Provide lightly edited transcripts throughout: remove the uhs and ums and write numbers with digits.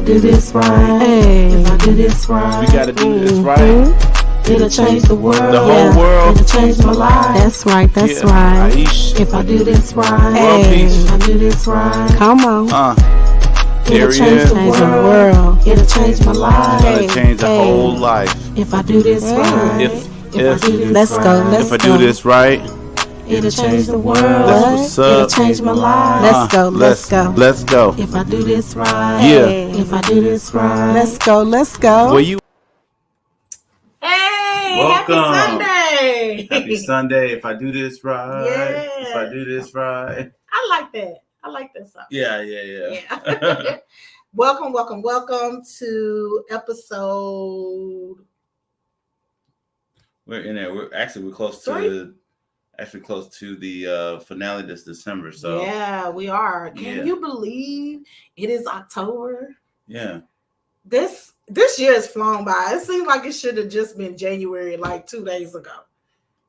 do this right, if I do this right, we gotta do this right. It'll change the world. The whole world. It'll change my life. That's right. That's right. Aish. If I do this right. World peace. If I do this right. Come on. It'll change the world. It'll change my life. It'll change the whole life. If I do this right. If I do this let's right. go. Let's if I go. do this right. It'll change the world. That's what's It'll up. change my life. Let's go. Let's go. Let's go. If I do this right. Yeah. If I do this right. Let's go. Let's go. Well, you. Hey, Welcome. happy Sunday. Happy Sunday. If I do this right. Yeah. If I do this right. I like that. I like that song. Yeah. Yeah. Welcome to episode. We're in there. We're close to the finale this December. So Yeah, we are. Can Yeah. you believe it is October? yeah. This year has flown by. It seems like it should have just been January, like 2 days ago.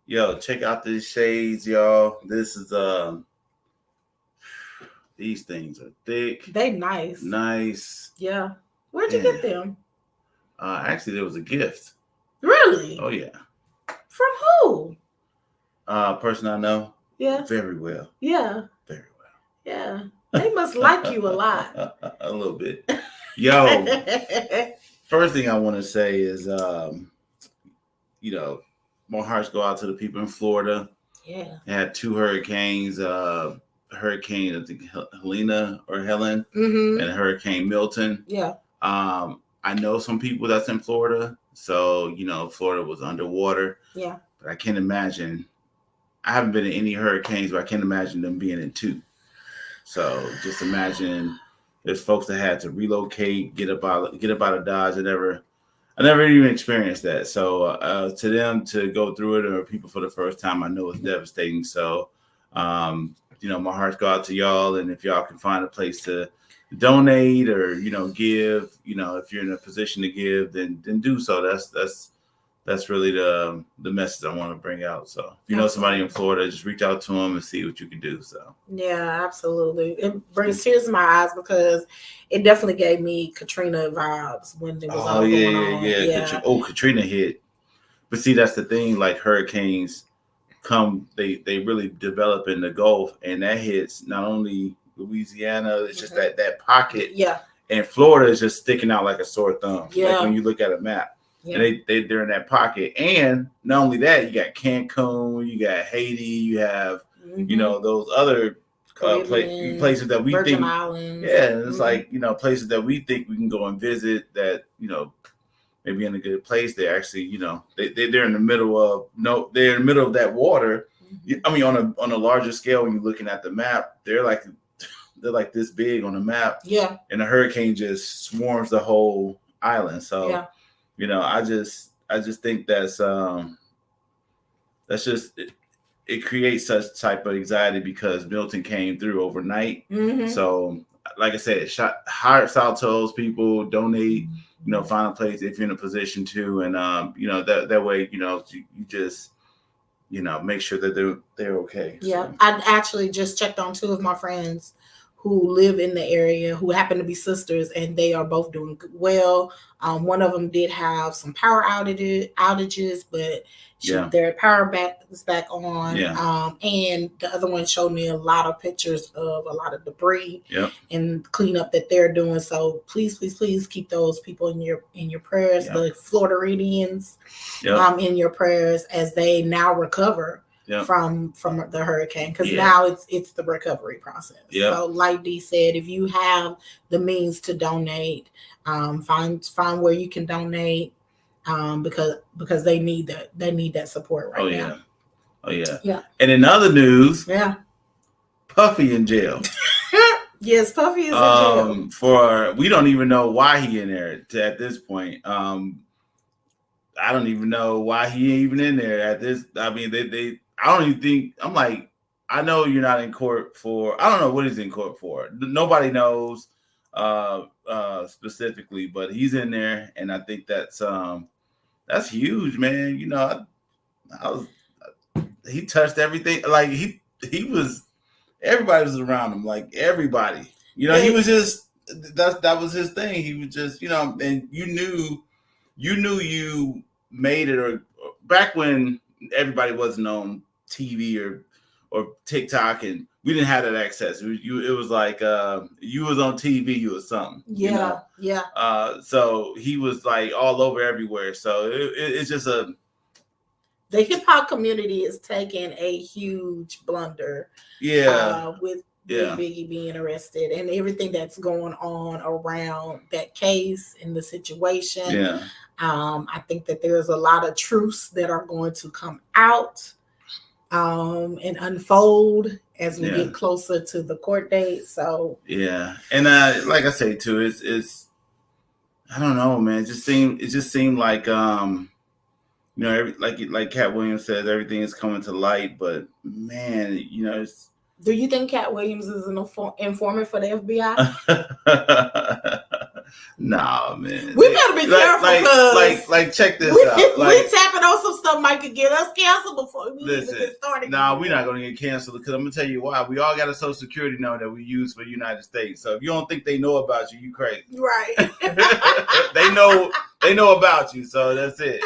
Yo, check out these shades, y'all. This is these things are thick. They nice. Yeah. Where'd you get them? Actually, there was a gift. Really? Oh yeah. From who? Person I know Yeah. very well. Yeah. Very well. Yeah. They must like you a lot. A little bit. Yo, first thing I want to say is, my hearts go out to the people in Florida. Yeah. They had 2 hurricanes, Hurricane, I think Helena or Helen, Mm-hmm. and Hurricane Milton. Yeah. I know some people that's in Florida, so Florida was underwater. Yeah. But I can't imagine. I haven't been in any hurricanes, but I can't imagine them being in 2. So just imagine there's folks that had to relocate, get up out of Dodge. I never even experienced that. So to them to go through it, or people for the first time, I know it's devastating. So my hearts go out to y'all, and if y'all can find a place to donate or give, if you're in a position to give, then do so. That's really the message I want to bring out. So if you know somebody in Florida, just reach out to them and see what you can do. So Yeah, absolutely. It brings tears to my eyes because it definitely gave me Katrina vibes when it was all going on. Yeah. Katrina hit. But see, that's the thing. Like hurricanes come, they really develop in the Gulf, and that hits not only Louisiana. It's just that pocket. Yeah. And Florida is just sticking out like a sore thumb. Yeah. Like when you look at a map. Yeah. And they're in that pocket. And not only that, you got Cancun, you got Haiti, you have, those other places that we Virgin think. Islands. Yeah, and it's like, places that we think we can go and visit that, maybe in a good place. They actually, they're in the middle of that water. I mean, on a larger scale, when you're looking at the map, they're like this big on the map. Yeah. And the hurricane just swarms the whole island. So yeah. I just think that's just it creates such type of anxiety because Milton came through overnight. Mm-hmm. So, like I said, hearts out to those people, donate, find a place if you're in a position to, and that way, you just make sure that they're okay. Yeah, so. I actually just checked on 2 of my friends who live in the area, who happen to be sisters, and they are both doing well. One of them did have some power outages, but their power is back on. Yeah. And the other one showed me a lot of pictures of a lot of debris and cleanup that they're doing. So please keep those people in your prayers. Yeah. The Floridians in your prayers as they now recover. Yep. From the hurricane, because now it's the recovery process. Yep. So like Dee said, if you have the means to donate, find where you can donate, because they need that support right now. Oh yeah. Yeah. And in other news, Puffy in jail. Yes, Puffy is in jail. We don't even know why he in there at this point. I don't even know why he ain't even in there at this. I mean, I don't even think, I'm like, I know you're not in court for, I don't know what he's in court for. Nobody knows specifically, but he's in there. And I think that's huge, man. He touched everything. Like he was, everybody was around him. Like everybody, he was just, that was his thing. He was just, and you knew you made it, or back when everybody wasn't on TV or TikTok, and we didn't have that access. It was like you was on TV, you was something. Yeah, yeah. So he was like all over everywhere. So it's just the hip hop community is taking a huge blunder. Yeah. With Yeah. Biggie being arrested and everything that's going on around that case and the situation. Yeah. I think that there's a lot of truths that are going to come out and unfold as we get closer to the court date. So yeah, and like I say too, it's I don't know, man. It just seemed like like Cat Williams says, everything is coming to light. But man, it's. Do you think Cat Williams is an informant for the FBI? Nah, man. We better be careful because like check this out. We tapping on some stuff might could get us canceled before we even get started. Nah, we're not gonna get canceled because I'm gonna tell you why. We all got a social security number that we use for the United States. So if you don't think they know about you, you crazy. Right. They know about you, so that's it,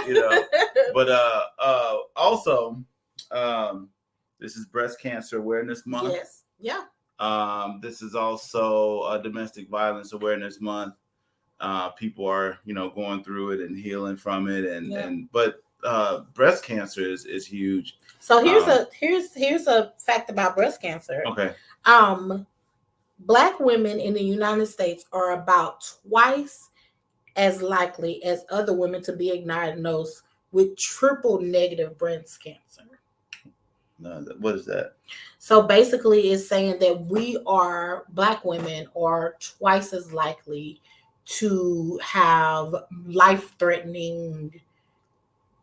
But also, this is Breast Cancer Awareness Month. Yes. Yeah. This is also Domestic Violence Awareness Month. People are, going through it and healing from it, but breast cancer is huge. So here's a fact about breast cancer. Okay. Black women in the United States are about twice as likely as other women to be diagnosed with triple negative breast cancer. What is that? So basically it's saying that Black women are twice as likely to have life-threatening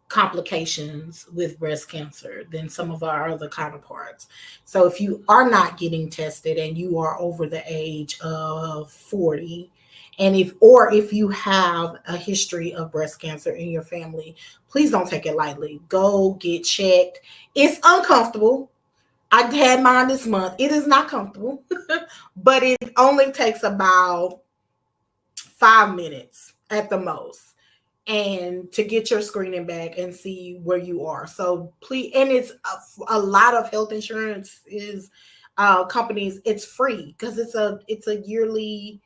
complications with breast cancer than some of our other counterparts. So if you are not getting tested and you are over the age of 40, and if you have a history of breast cancer in your family, please don't take it lightly. Go get checked. It's uncomfortable. I had mine this month. It is not comfortable, but it only takes about 5 minutes at the most, and to get your screening back and see where you are. So please, and it's a lot of health insurance is companies. It's free because it's a yearly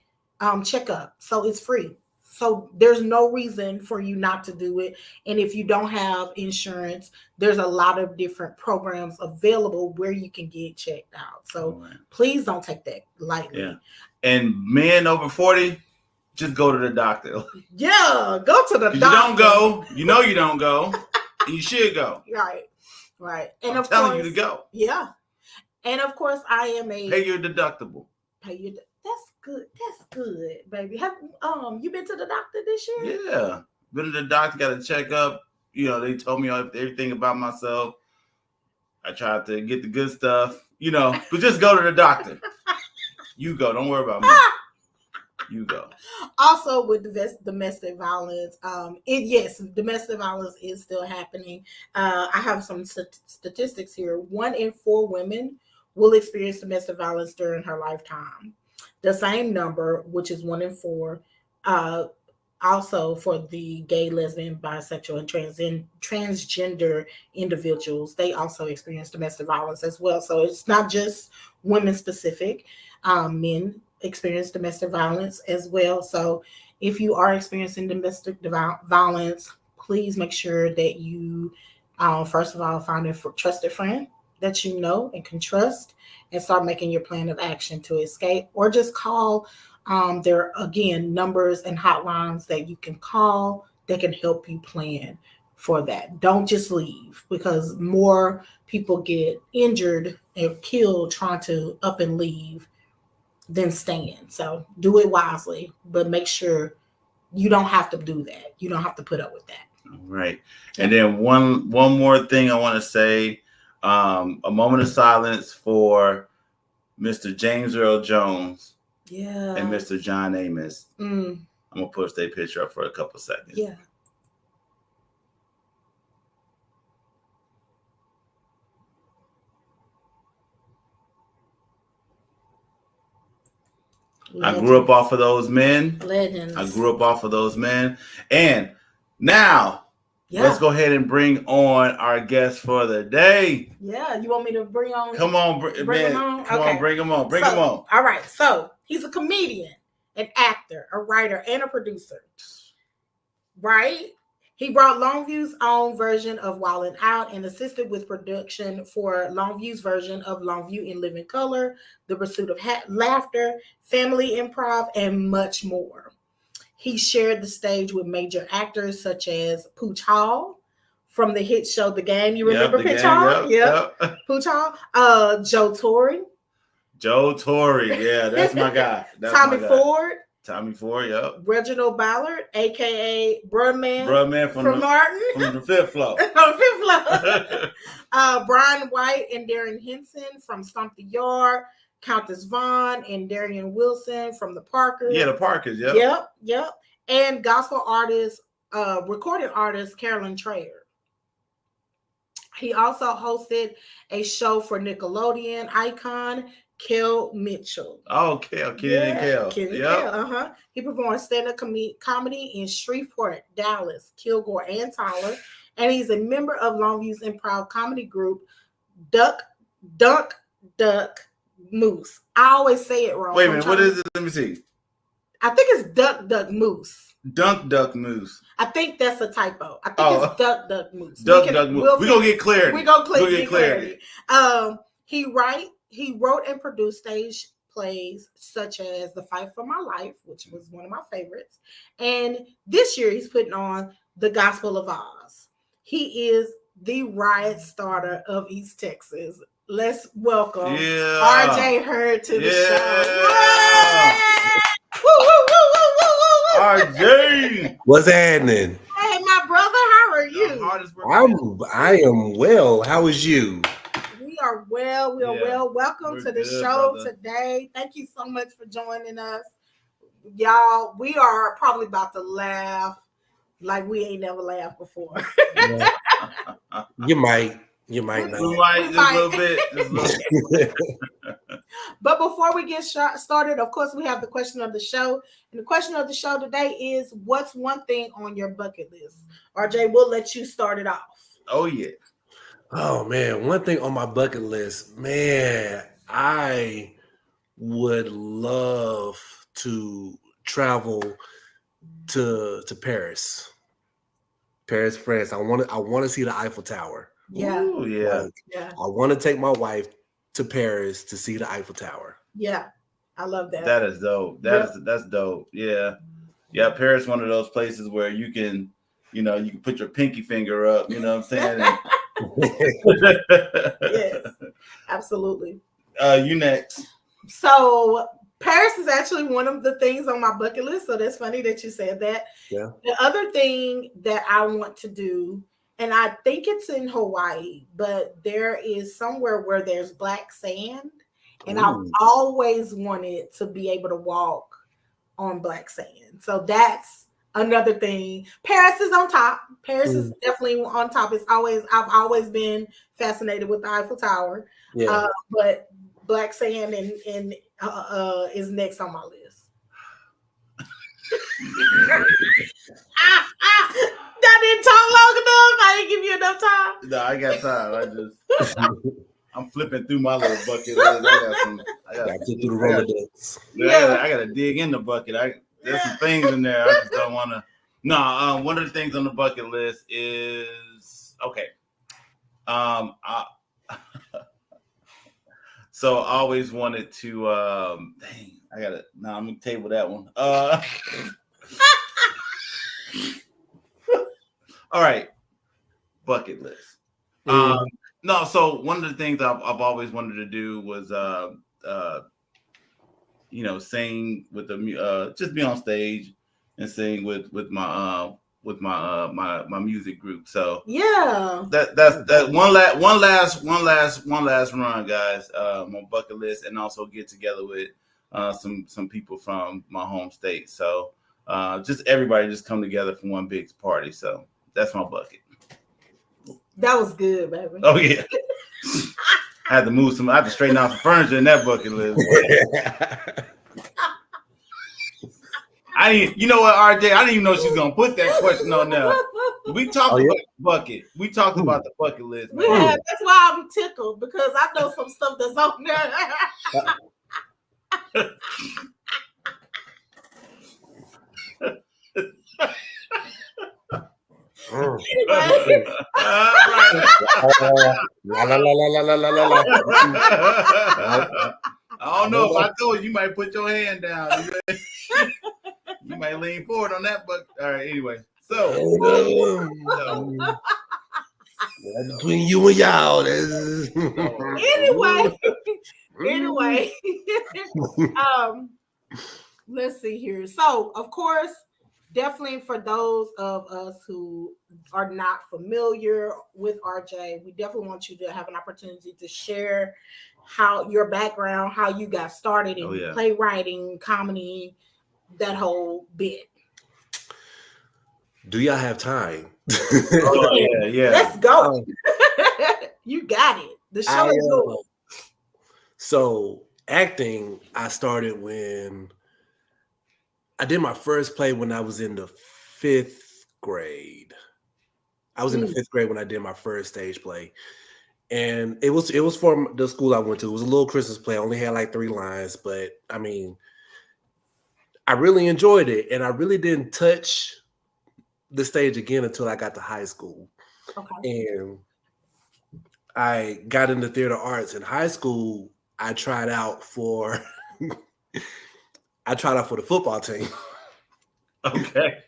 checkup, so it's free. So there's no reason for you not to do it. And if you don't have insurance, there's a lot of different programs available where you can get checked out. So please don't take that lightly. Yeah. And men over 40, just go to the doctor. Yeah, go to the doctor. You don't go. You don't go. And you should go. Right. And I'm telling you to go. Yeah. And of course, I am pay your deductible. That's good, baby. Have you been to the doctor this year? Yeah, been to the doctor, got a checkup. They told me everything about myself. I tried to get the good stuff, but just go to the doctor. You go. Don't worry about me. You go. Also, with domestic violence, domestic violence is still happening. I have some statistics here. 1 in 4 women will experience domestic violence during her lifetime. The same number, which is 1 in 4, also for the gay, lesbian, bisexual, and transgender individuals, they also experience domestic violence as well. So it's not just women specific. Men experience domestic violence as well. So if you are experiencing domestic violence, please make sure that you, first of all, find a trusted friend that you know and can trust, and start making your plan of action to escape, or just call. There are, again, numbers and hotlines that you can call that can help you plan for that. Don't just leave, because more people get injured and killed trying to up and leave than staying. So do it wisely, but make sure you don't have to do that. You don't have to put up with that. Right. Yeah. And then one more thing I want to say. A moment of silence for Mr. James Earl Jones and Mr. John Amos. I'm going to push their picture up for a couple seconds. Yeah. I grew up off of those men. Legends. I grew up off of those men. And now, let's go ahead and bring on our guest for the day. Yeah, you want me to bring on? Come on, bring him on. Bring him on. All right, so he's a comedian, an actor, a writer, and a producer. Right? He brought Longview's own version of Wildin' Out and assisted with production for Longview's version of Longview in Living Color, The Pursuit of Laughter, Family Improv, and much more. He shared the stage with major actors such as Pooch Hall from the hit show The Game. You remember Pooch Hall? Yep. Pooch Hall. Joe Torre. Yeah, that's my guy. Tommy Ford, yep. Reginald Ballard, aka Bruhman from Martin. From the fifth floor. Brian White and Darren Henson from Stomp the Yard. Countess Vaughn and Darian Wilson from the Parkers. Yeah, the Parkers, yep. Yep. And gospel artist, recording artist Carolyn Trayer. He also hosted a show for Nickelodeon icon Kel Mitchell. Oh, Kel. Kel. He performed stand-up comedy in Shreveport, Dallas, Kilgore, and Tyler. And he's a member of Longview's improv comedy group, Dunk, Duck, Moose. I always say it wrong. Wait a minute, what is it? Let me see. I think it's Duck, Moose. Duck, Moose. I think that's a typo. I think it's Duck, Moose. Duck, Moose. We're going to get clarity. We're going to get clarity. He wrote and produced stage plays such as The Fight for My Life, which was one of my favorites. And this year he's putting on The Gospel of Oz. He is the riot starter of East Texas. Let's welcome RJ Hurd to the show. RJ, what's happening? Hey, my brother, how are you? I am well. How is you? We are well. We are well. Welcome to the show today. Thank you so much for joining us, y'all. We are probably about to laugh like we ain't never laughed before. You might not. We might just a little bit. But before we get started, of course, we have the question of the show. And the question of the show today is, what's one thing on your bucket list? RJ, we'll let you start it off. Oh, yeah. Oh, man. One thing on my bucket list, man, I would love to travel to Paris, France. I want to see the Eiffel Tower. Yeah. Ooh, yeah. I want to take my wife to Paris to see the Eiffel Tower. Yeah. I love that. That is dope. That's dope. Yeah. Yeah. Paris, one of those places where you can put your pinky finger up, you know what I'm saying? Yes, absolutely. You next. So Paris is actually one of the things on my bucket list. So that's funny that you said that. Yeah. The other thing that I want to do, and I think it's in Hawaii, but there is somewhere where there's black sand. And I've always wanted to be able to walk on black sand. So that's another thing. Paris is on top. Paris is definitely on top. I've always been fascinated with the Eiffel Tower. Yeah. But black sand and is next on my list. I didn't talk long enough. I didn't give you enough time. No, I got time. I'm flipping through my little bucket list. I got to get through the Rolodex. I got to dig in the bucket. There's some things in there I just don't want to. No, one of the things on the bucket list is okay. So I always wanted to. I'm gonna table that one. All right, bucket list. No, so one of the things I've always wanted to do was sing with the just be on stage and sing with my music group. So yeah, that's one last run, guys, on bucket list, and also get together with some people from my home state. So just everybody just come together for one big party. So that's my bucket. That was good, baby. Oh yeah. I had to straighten out some furniture in that bucket list. You know what, RJ? I didn't even know she was gonna put that question on there. We talked about the bucket. We talked about the bucket list. Man. That's why I'm tickled because I know some stuff that's on there. Anyway. I don't know if I told you might put your hand down. You might lean forward on that, but all right. Anyway, so between you and y'all. Anyway, let's see here. So, of course, definitely for those of us who are not familiar with RJ, we definitely want you to have an opportunity to share how your background, how you got started in playwriting, comedy, that whole bit. Do y'all have time? Yeah. Let's go. You got it. The show is over. So acting, I started when I did my first play when I was in the 5th grade. I was in the 5th grade when I did my first stage play. And it was for the school I went to. It was a little Christmas play. I only had like 3 lines, but I mean, I really enjoyed it. And I really didn't touch the stage again until I got to high school. Okay. And I got into theater arts in high school. I tried out for the football team. Okay.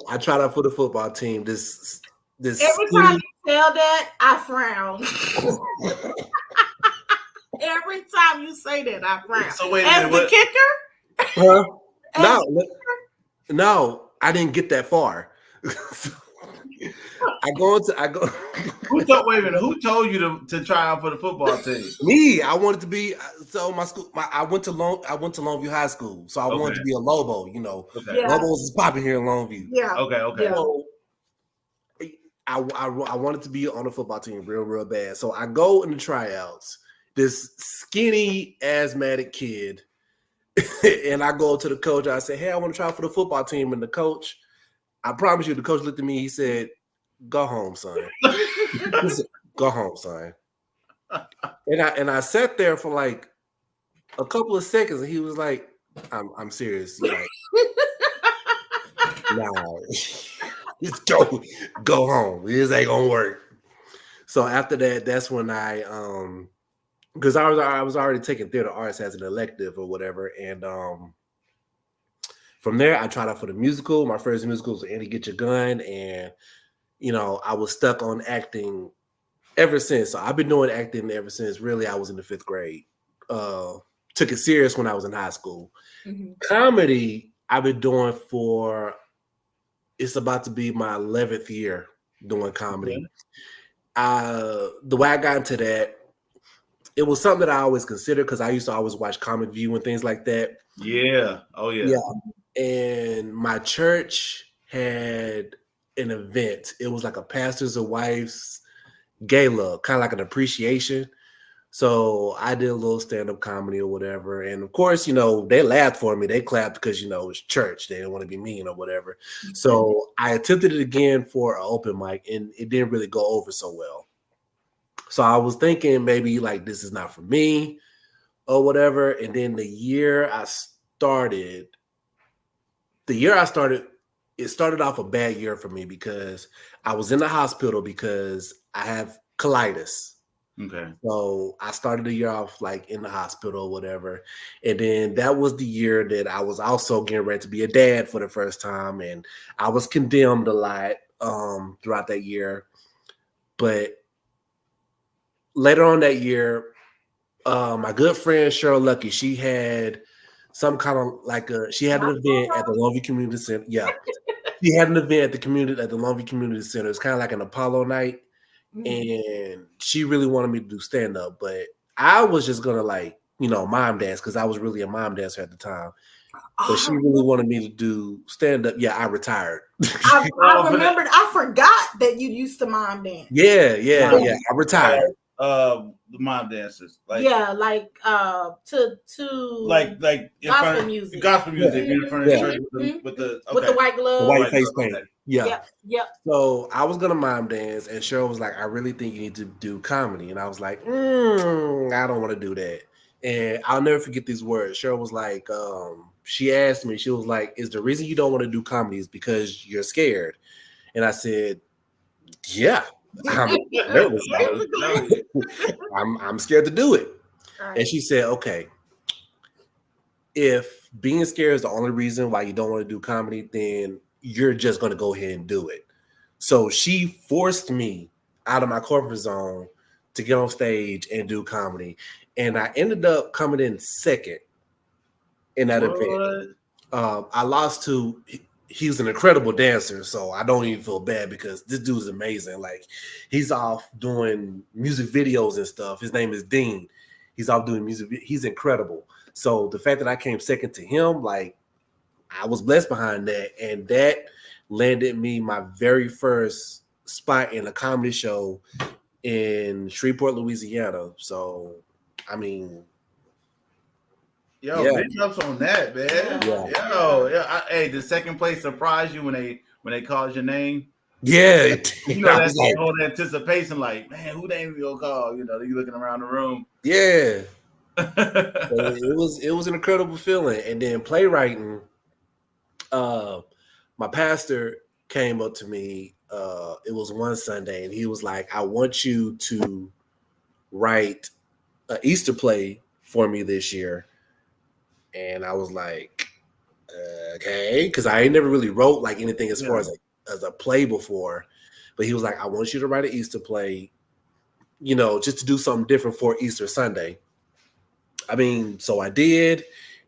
I tried out for the football team. This every time you tell that, I frown. Every time you say that, I frown. So wait a minute, the kicker? No, I didn't get that far. Who told you to try out for the football team? Me. I wanted to be. So my school. I went to Longview High School, so I wanted to be a Lobo. You know, Lobos is popping here in Longview. Yeah. Okay. So I wanted to be on the football team real bad. So I go in the tryouts. This skinny asthmatic kid, and I go to the coach. I say, "Hey, I want to try out for the football team." And the coach, I promise you, the coach looked at me. He said, "Go home, son." He said, "Go home, son." And I sat there for like a couple of seconds, and he was like, "I'm serious." He's like, "Nah, just go home. This ain't gonna work." So after that, that's when I because I was already taking theater arts as an elective or whatever, and from there I tried out for the musical. My first musical was Annie Get Your Gun, and I was stuck on acting ever since. So I've been doing acting ever since really I was in the 5th grade. Took it serious when I was in high school. Mm-hmm. Comedy I've been doing it's about to be my 11th year doing comedy. Mm-hmm. The way I got into that, it was something that I always considered because I used to always watch Comic View and things like that. Yeah. Oh, yeah. Yeah. And my church had an event. It was like a pastors and wives gala, kind of like an appreciation. So I did a little stand-up comedy or whatever. And of course, they laughed for me. They clapped because, it's church. They didn't want to be mean or whatever. Mm-hmm. So I attempted it again for an open mic, and it didn't really go over so well. So I was thinking maybe like this is not for me or whatever. And then the year I started, it started off a bad year for me because I was in the hospital because I have colitis. Okay. So I started the year off like in the hospital or whatever. And then that was the year that I was also getting ready to be a dad for the first time. And I was condemned a lot throughout that year. But later on that year, my good friend Cheryl Lucky, she had some kind of she had an event at the Longview Community Center. Yeah, she had an event at the Longview Community Center. It's kind of like an Apollo night, and she really wanted me to do stand up, but I was just gonna mime dance because I was really a mime dancer at the time. But she really wanted me to do stand up. Yeah, I retired. I remembered. I forgot that you used to mime dance. Yeah. I retired. the mob dancers, like to like in gospel front of music. gospel music Yeah. in front of the Yeah. church with the with the white The glove. white White face glove, paint. okay. Yeah. Yep. So I was gonna mime dance, and Cheryl was like, "I really think you need to do comedy," and I was like, "I don't want to do that." And I'll never forget these words. Cheryl was like, she asked me, she was like, "Is the reason you don't want to do comedy is because you're scared?" And I said, "Yeah, I'm nervous. I'm scared to do it." Right. And she said, "Okay, if being scared is the only reason why you don't want to do comedy, then you're just going to go ahead and do it." So she forced me out of my comfort zone to get on stage and do comedy. And I ended up coming in second in that event. I lost to, he's an incredible dancer, so I don't even feel bad because this dude's amazing. Like, he's off doing music videos and stuff. His name is Dean. He's off doing music. He's incredible. So the fact that I came second to him, like, I was blessed behind that, and that landed me my very first spot in a comedy show in Shreveport, Louisiana. So, I mean, Yo, yeah. big ups on that, man. Yeah. Hey, did second place surprise you when they called your name? Yeah, You know, I that was like, whole anticipation, like, man, who name you gonna call? You know, you looking around the room. yeah. So it was an incredible feeling. And then playwriting, my pastor came up to me. It was one Sunday, and he was like, "I want you to write an Easter play for me this year." And I was like, "Okay," because I ain't never really wrote like anything as far as a play before. But he was like, "I want you to write an Easter play, you know, just to do something different for Easter Sunday." I mean, so I did,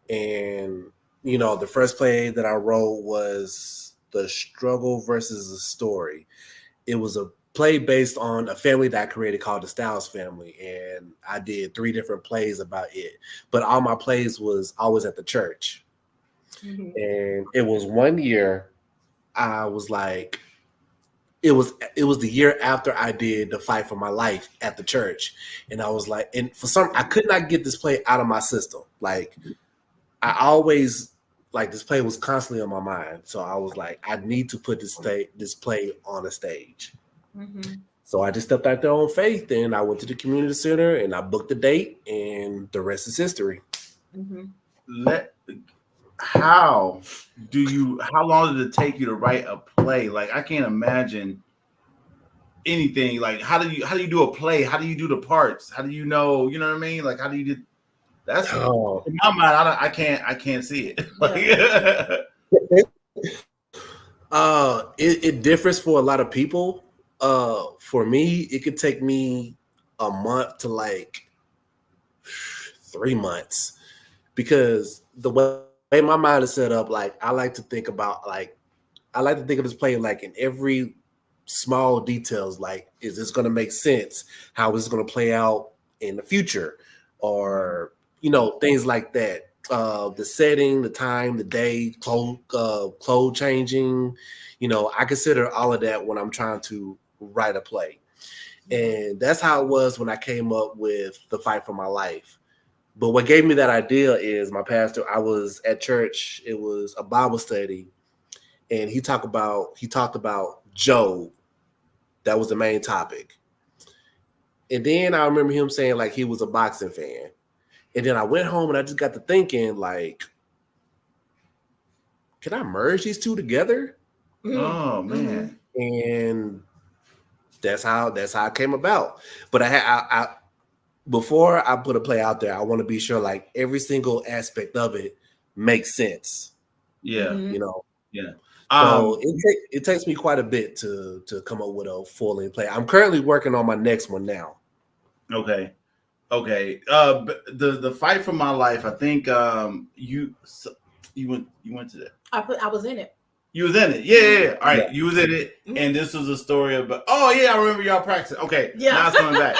and you know, the first play that I wrote was The Struggle versus the Story. It was a play based on a family that I created called the Styles family, and I did 3 different plays about it. But all my plays was always at the church. Mm-hmm. And it was one year I was like, it was the year after I did The Fight for My Life at the church. And I was like, and for some, I could not get this play out of my system. Like, I always, like, this play was constantly on my mind. So I was like, I need to put this play on a stage. Mm-hmm. So I just stepped out there on faith, and I went to the community center and I booked the date, and the rest is history. Mm-hmm. How long did it take you to write a play? Like, I can't imagine anything. Like, how do you do a play? How do you do the parts? How do you know? You know what I mean? Like, how do you do? That's in my mind. I can't see it. It differs for a lot of people. For me, it could take me a month to like 3 months, because the way my mind is set up, like, I like to think of this play like in every small details. Like, is this going to make sense? How is this going to play out in the future? Or, you know, things like that. The setting, the time, the day, clothes changing. You know, I consider all of that when I'm trying to write a play. And that's how it was when I came up with The Fight for My Life. But what gave me that idea is my pastor. I was at church. It was a Bible study, and he talked about Job. That was the main topic. And then I remember him saying, like, he was a boxing fan. And then I went home and I just got to thinking, like, can I merge these two together? Oh man! And that's how it came about. But I before I put a play out there, I want to be sure, like, every single aspect of it makes sense. Yeah, you know. Yeah. So it takes me quite a bit to come up with a full-length play. I'm currently working on my next one now. Okay. The Fight for My Life. I think you went to that. I was in it. You was in it. Yeah. All right, you was in it, and this was a story about. Oh yeah, I remember y'all practicing. Okay, now it's coming back.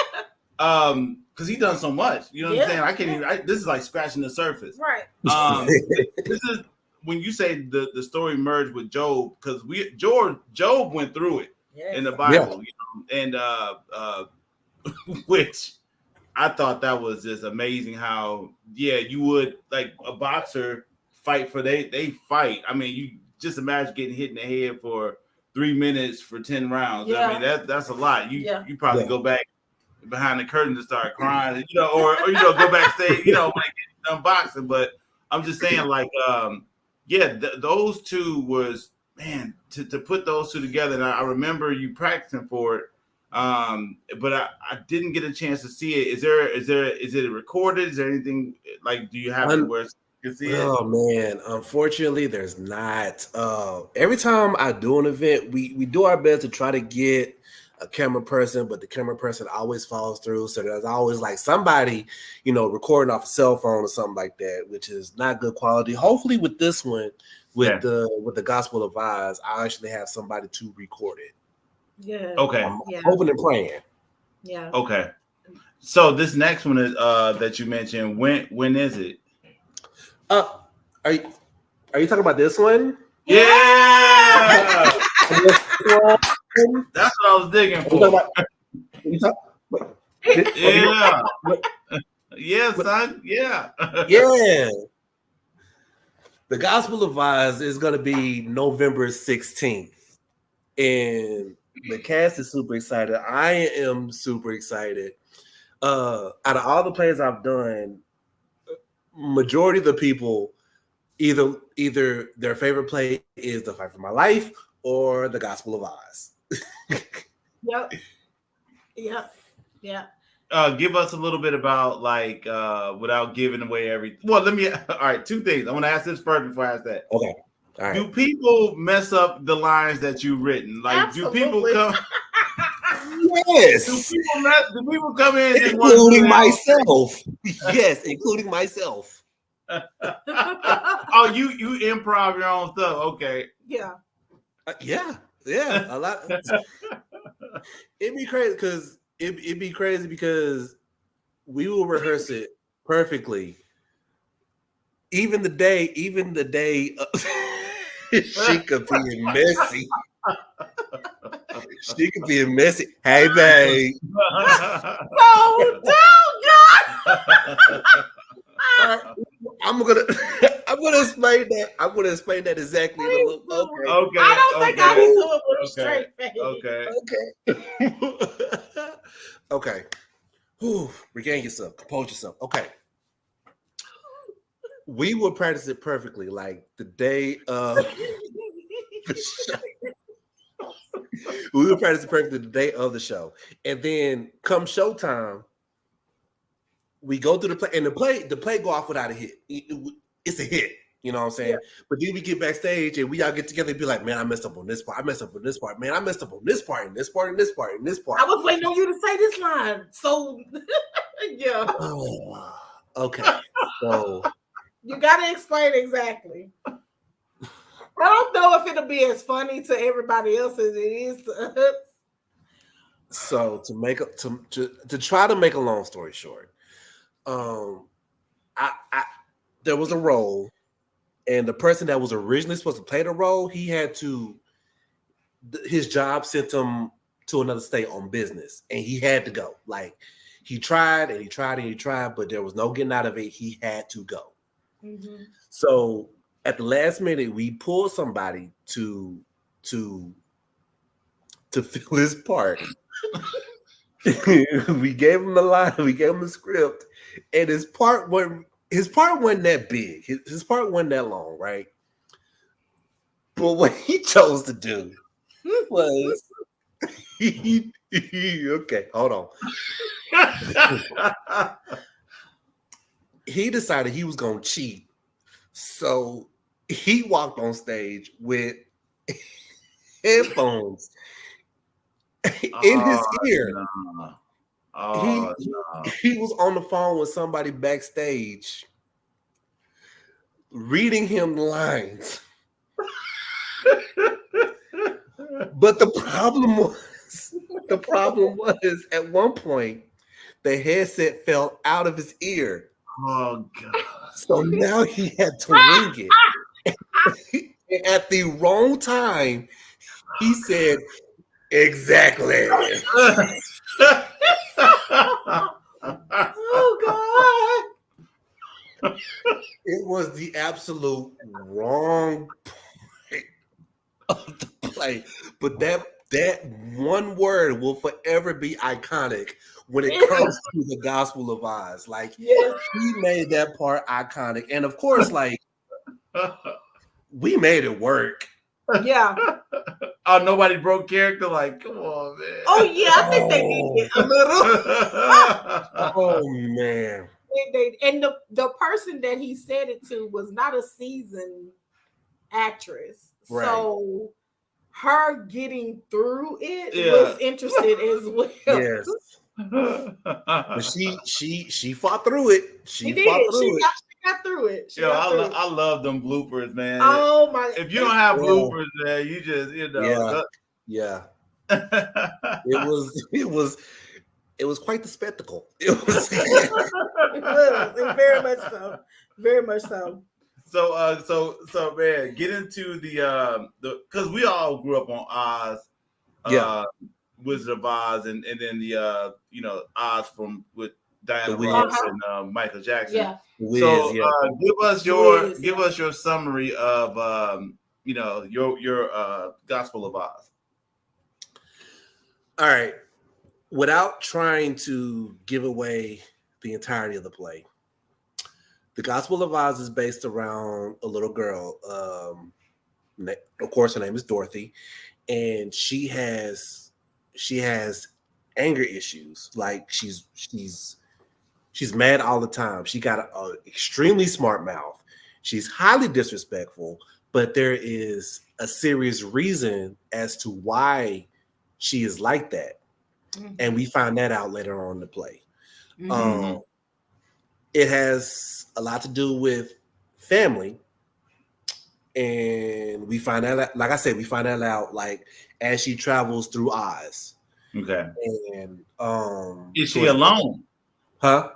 Because he done so much. You know what I'm saying? I can't even. This is like scratching the surface. Right. This is when you say the story merged with Job, because Job went through it in the Bible. You know? And which I thought that was just amazing. How you would like a boxer fight for they fight. I mean, you just imagine getting hit in the head for 3 minutes for 10 rounds. Yeah. I mean that's a lot. You probably Yeah. go back behind the curtain to start crying, or go backstage, when they get done boxing. But I'm just saying, like, those two was, man, to put those two together. And I remember you practicing for it, but I didn't get a chance to see it. Is it recorded? Is there anything like? Do you have it where you can see it? Oh man, unfortunately, there's not. Every time I do an event, we do our best to try to get a camera person, but the camera person always falls through. So there's always like somebody, recording off a cell phone or something like that, which is not good quality. Hopefully with this one, with the Gospel of Oz, I actually have somebody to record it. Yeah. Okay. I'm hoping and praying. Yeah. Okay. So this next one is that you mentioned, when is it? Are you talking about this one? Yeah. That's what I was digging for. Yeah, son. Yeah. Yeah. The Gospel of Oz is going to be November 16th. And the cast is super excited. I am super excited. Out of all the plays I've done, majority of the people, either their favorite play is The Fight for My Life or The Gospel of Oz. Yep. Give us a little bit about without giving away everything. Well, all right, two things. I want to ask this first before I ask that. Okay. All right. Do people mess up the lines that you've written? Like, Absolutely. do people come? Yes. Do people come in and Including myself. Yes, including myself. Oh, you improv your own stuff. Okay. Yeah. Yeah. A lot. It'd be crazy because we will rehearse it perfectly. Even the day she could be messy. She could be messy. Hey, babe. No, I'm gonna explain that. I'm gonna explain that exactly. In a little, Okay. I don't think I can do it with a straight face. Okay. Whew, regain yourself. Compose yourself. Okay. We will practice it perfectly, like the day of the show. We will practice it perfectly the day of the show, and then come showtime, we go through the play, and the play go off without a hit. It's a hit, you know what I'm saying? Yeah. But then we get backstage and we all get together and be like, man, I messed up on this part. I messed up on this part. Man, I messed up on this part and this part and this part and this part. I was waiting on you to say this line. So, yeah. Oh, okay. So you got to explain exactly. I don't know if it'll be as funny to everybody else as it is to us. So to try to make a long story short, there was a role, and the person that was originally supposed to play the role, his job sent him to another state on business, and he had to go. Like, he tried and he tried and he tried, but there was no getting out of it. He had to go. Mm-hmm. So at the last minute, we pulled somebody to fill his part. We gave him the line, we gave him the script, and his part wasn't that big. His part wasn't that long, right? But what he chose to do was okay, hold on. He decided he was gonna cheat. So he walked on stage with headphones in his ear. No. He was on the phone with somebody backstage reading him lines. But the problem was at one point the headset fell out of his ear. Oh God. So now he had to ring it. And at the wrong time, he said, exactly. It was the absolute wrong point of the play, but that one word will forever be iconic when it comes to the Gospel of Oz. Like Yeah. he made that part iconic, and of course, like we made it work. Yeah. Oh, nobody broke character. Like, come on, man. Oh yeah, I think they did a little. Oh man. And the person that he said it to was not a seasoned actress. Right. So her getting through it Yeah. was interested as well. Yes. But she fought through it. She fought through it. She got through it. I love them bloopers, man. Oh my! If you don't have bloopers, man, you just yeah. It was quite the spectacle. It was very much so. Very much so. So man, get into the because we all grew up on Oz, Wizard of Oz, and then the Oz with Diana Ross and Michael Jackson. Yeah. So give us your summary of your Gospel of Oz. All right. Without trying to give away the entirety of the play, the Gospel of Oz is based around a little girl. Of course, her name is Dorothy, and she has anger issues. Like she's mad all the time. She got an extremely smart mouth. She's highly disrespectful, but there is a serious reason as to why she is like that. Mm-hmm. And we find that out later on in the play. Mm-hmm. It has a lot to do with family. And we find that, like I said, we find that out like as she travels through Oz. Okay. And is she alone? Huh?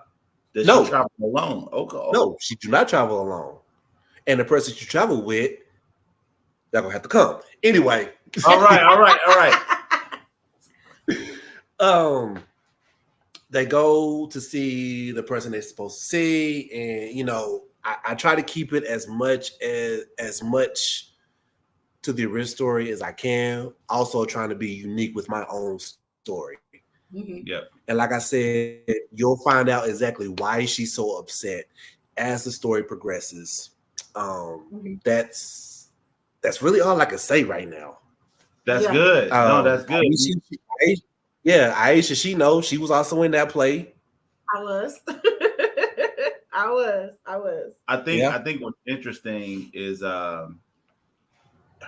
Does no. she travel alone? Okay. No, she do not travel alone. And the person you travel with, they're gonna have to come. Anyway. All right. They go to see the person they're supposed to see, and I try to keep it as much to the original story as I can. Also trying to be unique with my own story. Mm-hmm. Yeah. And like I said, you'll find out exactly why she's so upset as the story progresses. That's really all I can say right now. That's good. No, that's good. Aisha, she knows she was also in that play. I was. I think what's interesting is her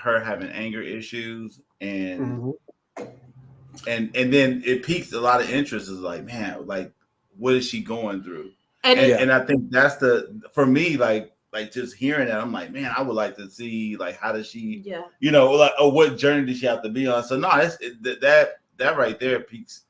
having anger issues and then it piques a lot of interest. Is like, man, like what is she going through? And I think that's for me, like just hearing that, I'm like, man, I would like to see like how does she, or what journey did she have to be on? So no, that right there piques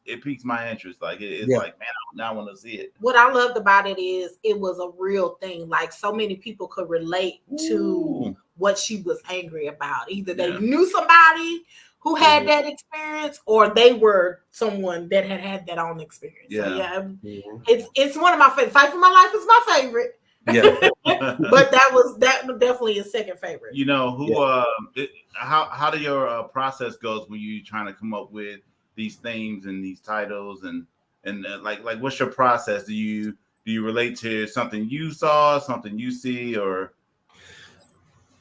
my interest. Like it's like, man, I want to see it. What I loved about it is it was a real thing. Like so many people could relate to what she was angry about. Either they knew somebody who had that experience, or they were someone that had that own experience. Yeah. So it's one of my favorite. Fight for My Life is my favorite. Yeah. But that definitely is second favorite. How do your process goes when you trying to come up with these themes and these titles and like what's your process? Do you relate to something you saw, something you see, or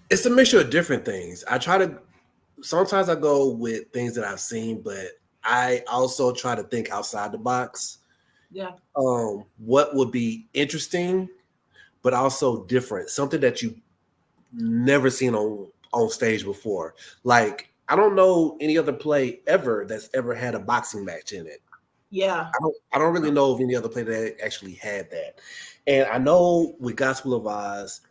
it's a mixture of different things. Sometimes I go with things that I've seen, but I also try to think outside the box. Yeah. What would be interesting, but also different, something that you never seen on stage before. Like, I don't know any other play ever that's ever had a boxing match in it. Yeah. I don't really know of any other play that actually had that. And I know with Gospel of Oz,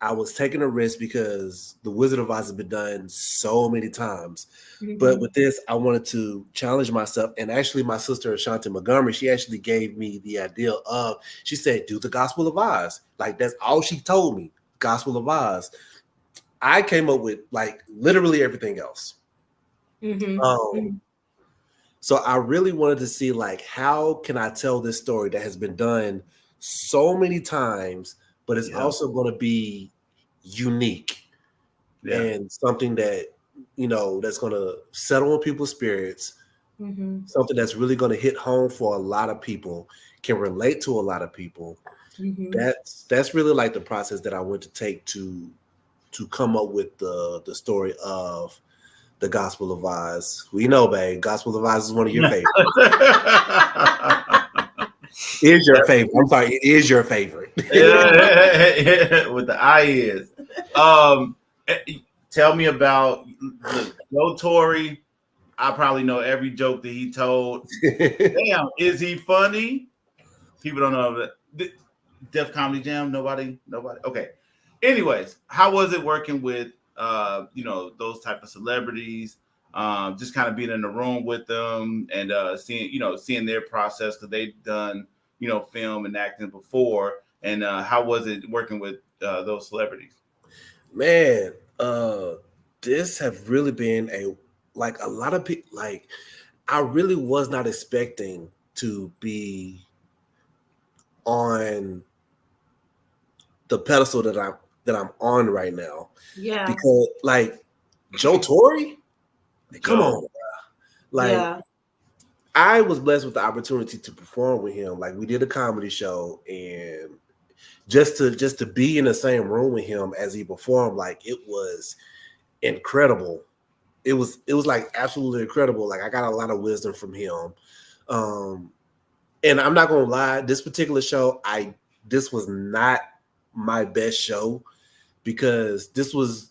I was taking a risk because the Wizard of Oz has been done so many times. Mm-hmm. But with this, I wanted to challenge myself. And actually, my sister, Ashanti Montgomery, she actually gave me the idea of, she said, do the Gospel of Oz. Like, that's all she told me, Gospel of Oz. I came up with, like, literally everything else. Mm-hmm. So I really wanted to see, like, how can I tell this story that has been done so many times, but it's also going to be unique and something that, that's going to settle on people's spirits. Mm-hmm. Something that's really going to hit home for a lot of people, can relate to a lot of people. Mm-hmm. That's really like the process that I went to take to come up with the story of the Gospel of Oz. We know, babe, Gospel of Oz is one of your favorites. Is your favorite? I'm sorry, it is your favorite. With the eye is. Tell me about Joe Torre. I probably know every joke that he told. Damn, is he funny? People don't know that. Def Comedy Jam. Nobody. Okay. Anyways, how was it working with those type of celebrities? Just kind of being in the room with them and seeing their process, because they've done film and acting before. And how was it working with those celebrities? Man, this have really been a lot of people. Like, I really was not expecting to be on the pedestal that I'm on right now. Yeah. Because like Joe Torre, come on, bro. Like, I was blessed with the opportunity to perform with him. Like, we did a comedy show, and just to be in the same room with him as he performed, like, it was incredible. It was like absolutely incredible. Like, I got a lot of wisdom from him. And I'm not gonna lie, this particular show, this was not my best show, because this was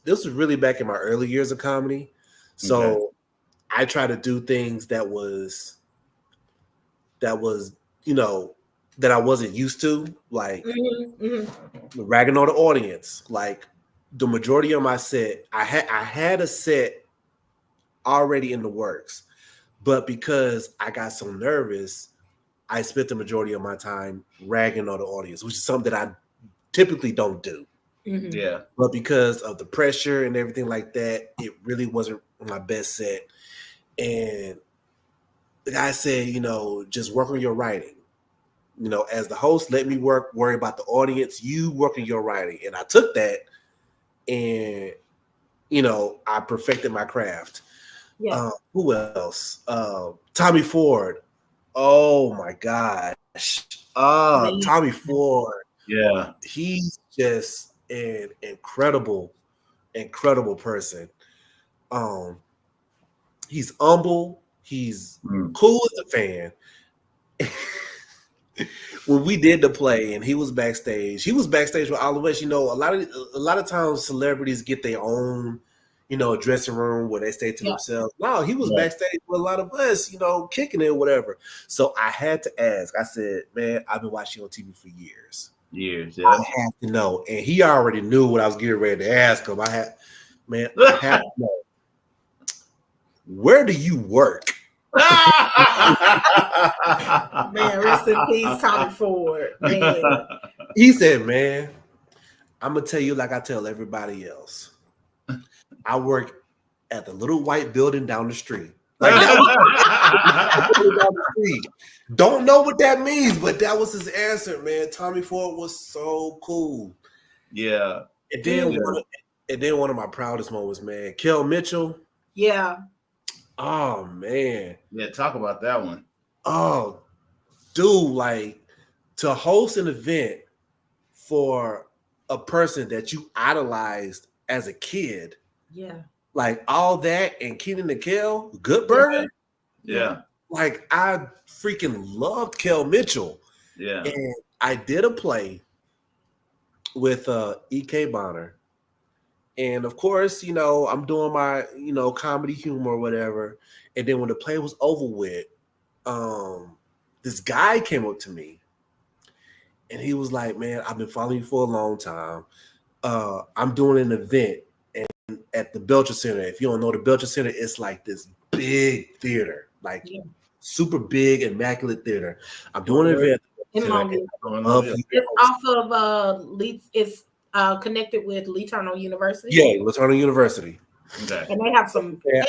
really back in my early years of comedy. So I try to do things that was that I wasn't used to, like ragging on the audience. Like, the majority of my set, I had a set already in the works, but because I got so nervous, I spent the majority of my time ragging on the audience, which is something that I typically don't do. Mm-hmm. Yeah. But because of the pressure and everything like that, it really wasn't my best set. And the guy said, just work on your writing. As the host, let me worry about the audience. You work on your writing. And I took that, and, I perfected my craft. Yeah. Who else? Tommy Ford. Oh my gosh. Tommy Ford. Yeah. He's just an incredible person. He's humble. He's cool as a fan. When we did the play and he was backstage with all of us. A lot of times celebrities get their own, dressing room where they stay to themselves. No, he was backstage with a lot of us, kicking it or whatever. So I had to ask. I said, man, I've been watching you on TV for years. Yeah. I have to know. And he already knew what I was getting ready to ask him. I have to know. Where do you work? Man, rest in peace, Tommy Ford. Man. He said, man, I'm going to tell you like I tell everybody else. I work at the little white building down the street. Like, that was down the street. Don't know what that means, but that was his answer, man. Tommy Ford was so cool. Yeah. And then one of my proudest moments, man, Kel Mitchell. Yeah. Oh, man. Yeah, talk about that one. Oh, dude, like, to host an event for a person that you idolized as a kid. Yeah. Like, all that and Keenan and Kel, Good Burger. Yeah. Like, I freaking loved Kel Mitchell. Yeah. And I did a play with E.K. Bonner. And of course, I'm doing my, comedy humor or whatever. And then when the play was over with, this guy came up to me and he was like, man, I've been following you for a long time. I'm doing an event at the Belcher Center. If you don't know the Belcher Center, it's like this big theater, like super big, immaculate theater. I'm doing an event. In Longview. It's off of it's connected with Lee Turner University. Yeah, Lee Turner University. Okay. And they have some. He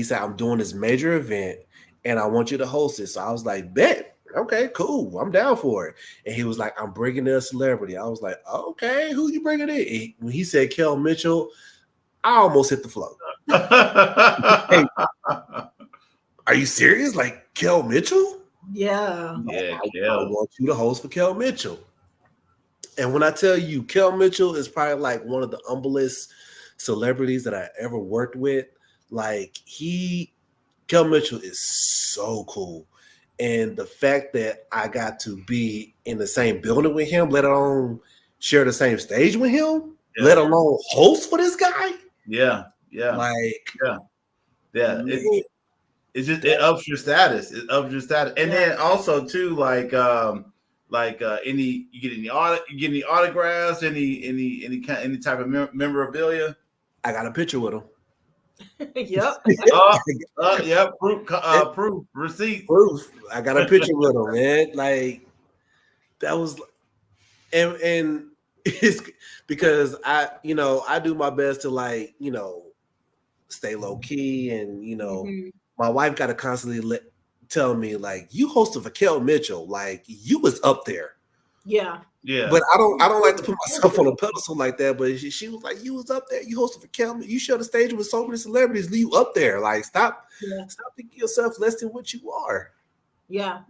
said, I'm doing this major event and I want you to host it. So I was like, bet. okay, cool. I'm down for it. And he was like, I'm bringing in a celebrity. I was like, okay, who you bringing in? When he said Kel Mitchell, I almost hit the floor. Hey, are you serious? Like Kel Mitchell? Yeah. Yeah, I Kel. want you to host for Kel Mitchell. And when I tell you, Kel Mitchell is probably like one of the humblest celebrities that I ever worked with. Like Kel Mitchell is so cool. And the fact that I got to be in the same building with him, let alone share the same stage with him, let alone host for this guy. Yeah. Like, yeah. Man, It ups your status. It ups your status. And then also too, any you get any autographs, any type of memorabilia. I got a picture with him. Yep. Yep. Proof. Receipt. Proof. I got a picture with him, man. Like that was, and it's because I do my best to like, stay low key, and my wife got to constantly tell me like, you hosted for Kel Mitchell, like you was up there. Yeah. But I don't like to put myself on a pedestal like that. But she was like, you was up there, you hosted for Kel, you shared the stage with so many celebrities, you up there. Like stop thinking yourself less than what you are. Yeah.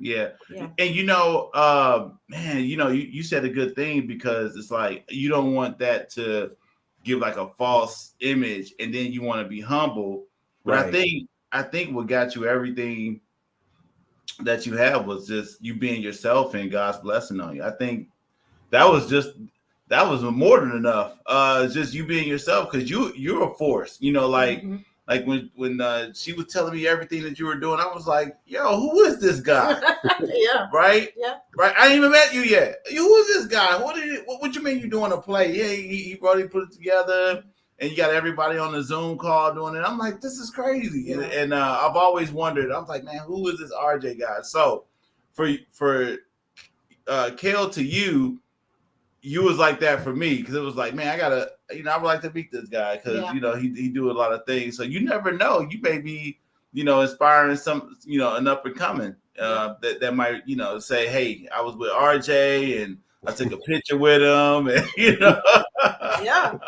And man, you said a good thing, because it's like you don't want that to give like a false image, and then you want to be humble. But Right. I think what got you everything that you have was just you being yourself and God's blessing on you. I think that was more than enough. Just you being yourself, because you're a force. Like when she was telling me everything that you were doing, I was like, yo, who is this guy? Yeah. Right? Yeah. Right. I ain't even met you yet. Who is this guy? What you mean you doing a play? Yeah, he already put it together, and you got everybody on the Zoom call doing it. I'm like, this is crazy. Yeah. And I've always wondered, I'm like, man, who is this RJ guy? So for Kel, to you was like that for me, because it was like, man, I would like to meet this guy, because he do a lot of things. So you never know, you may be inspiring some an up and coming that might say, hey, I was with RJ and I took a picture with him, and Yeah.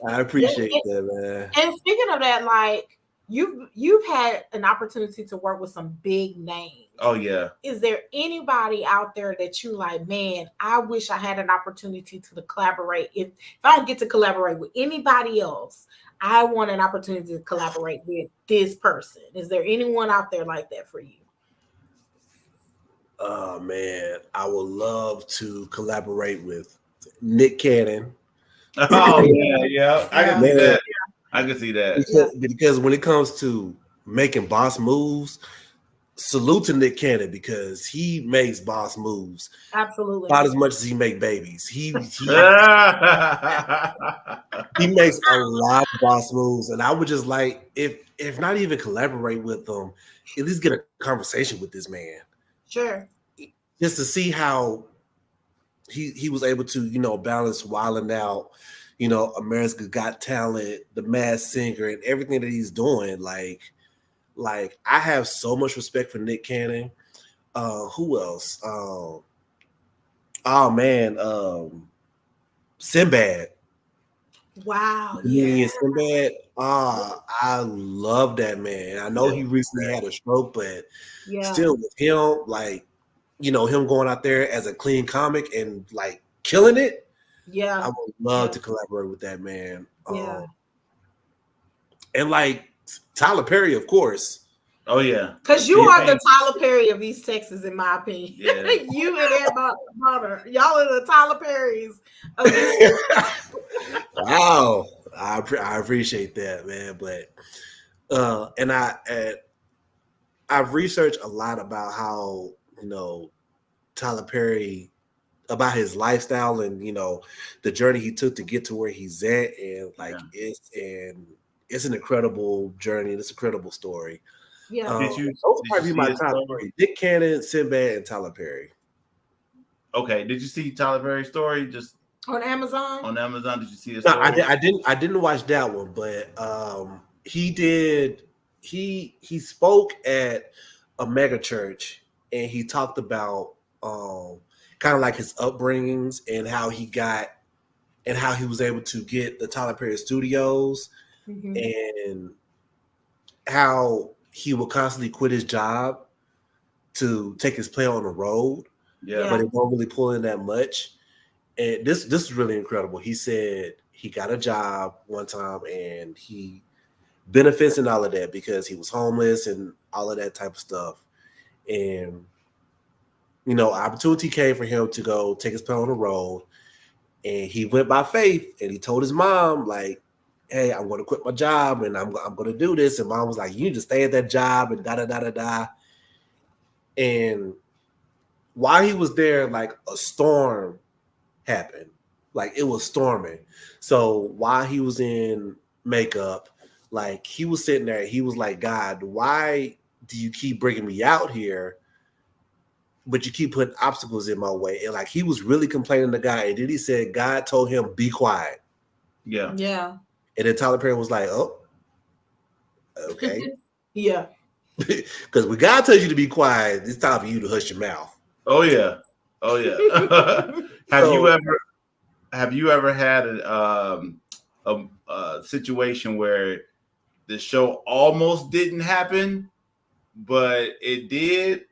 I appreciate that, man. And speaking of that, like you've had an opportunity to work with some big names. Oh yeah. Is there anybody out there that you like, man, I wish I had an opportunity to collaborate? If I don't get to collaborate with anybody else, I want an opportunity to collaborate with this person. Is there anyone out there like that for you? Oh man, I would love to collaborate with Nick Cannon. Oh yeah. I can see that. I can see that. Because when it comes to making boss moves, salute to Nick Cannon, because he makes boss moves. Absolutely. About as much as he make babies. He makes a lot of boss moves. And I would just like, if not even collaborate with them, at least get a conversation with this man. Sure. Just to see how he was able to, balance Wild 'N Out, America's Got Talent, The Masked Singer, and everything that he's doing. Like I have so much respect for Nick Cannon. Who else? Sinbad. Wow. Yeah, Sinbad. I love that man. I know he recently had a stroke, but still with him, like, him going out there as a clean comic and like killing it. Yeah. I would love to collaborate with that man. Yeah. And like Tyler Perry, of course. Oh yeah. Because you are the Tyler Perry of East Texas, in my opinion. Yeah. You and Ed Butter. Y'all are the Tyler Perrys of Wow. I appreciate that, man. But and I've researched a lot about how, Tyler Perry, about his lifestyle and, the journey he took to get to where he's at. And like it's an incredible journey. It's an incredible story. Yeah. Those probably be my top three: Nick Cannon, Sinbad, and Tyler Perry. Okay. Did you see Tyler Perry's story just on Amazon? On Amazon, did you see his No, story? I didn't watch that one, but he did. He spoke at a mega church and he talked about kind of like his upbringings and how he was able to get the Tyler Perry Studios, and how he would constantly quit his job to take his play on the road, but it won't really pull in that much. And this is really incredible. He said he got a job one time and he benefits and all of that because he was homeless and all of that type of stuff. And opportunity came for him to go take his play on the road, and he went by faith, and he told his mom, like, hey, I'm going to quit my job and I'm going to do this. And mom was like, you need to stay at that job and da-da-da-da-da. And while he was there, like a storm happened. Like it was storming. So while he was in makeup, like he was sitting there, he was like, God, why do you keep bringing me out here? But you keep putting obstacles in my way. And like he was really complaining to God. And then he said, God told him, be quiet. Yeah. Yeah. And then Tyler Perry was like, oh, okay. Yeah. Because when God tells you to be quiet, it's time for you to hush your mouth. Oh yeah. Oh yeah. Have you ever had a situation where the show almost didn't happen, but it did?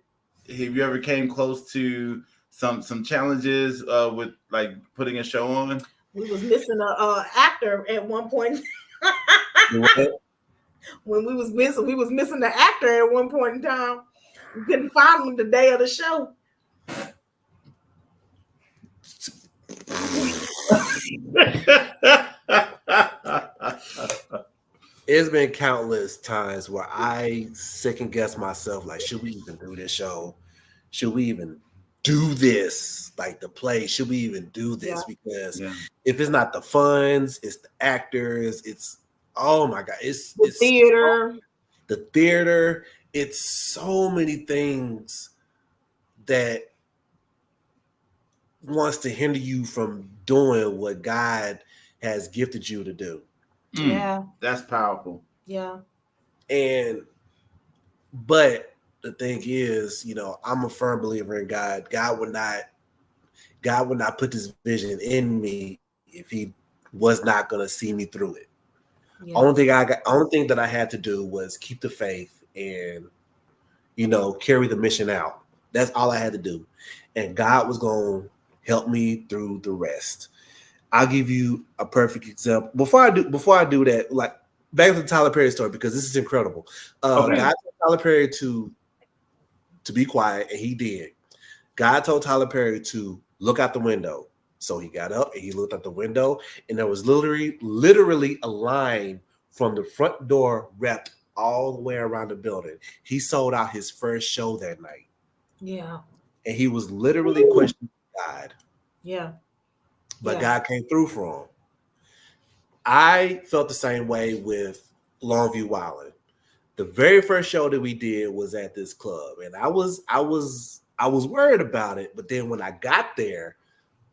Have you ever came close to some challenges with like putting a show on? We was missing a actor at one point. When we was missing the actor at one point in time. We couldn't find him the day of the show. It's been countless times where I second guess myself, like, should we even do this show? Should we even do this? Like the play, should we even do this? Because if it's not the funds, it's the actors, it's oh my God, it's theater. The theater, it's so many things that wants to hinder you from doing what God has gifted you to do. Yeah. That's powerful. Yeah. But the thing is, I'm a firm believer in God. God would not put this vision in me if he was not going to see me through it. Yeah. Only thing that I had to do was keep the faith and, carry the mission out. That's all I had to do. And God was going to help me through the rest. I'll give you a perfect example. Before I do that, like back to the Tyler Perry story, because this is incredible. God told Tyler Perry to be quiet, and he did. God told Tyler Perry to look out the window. So he got up and he looked out the window, and there was literally a line from the front door wrapped all the way around the building. He sold out his first show that night. Yeah. And he was literally questioning God. Yeah. But God came through for him. I felt the same way with Longview Wilding. The very first show that we did was at this club, and I was worried about it. But then when I got there,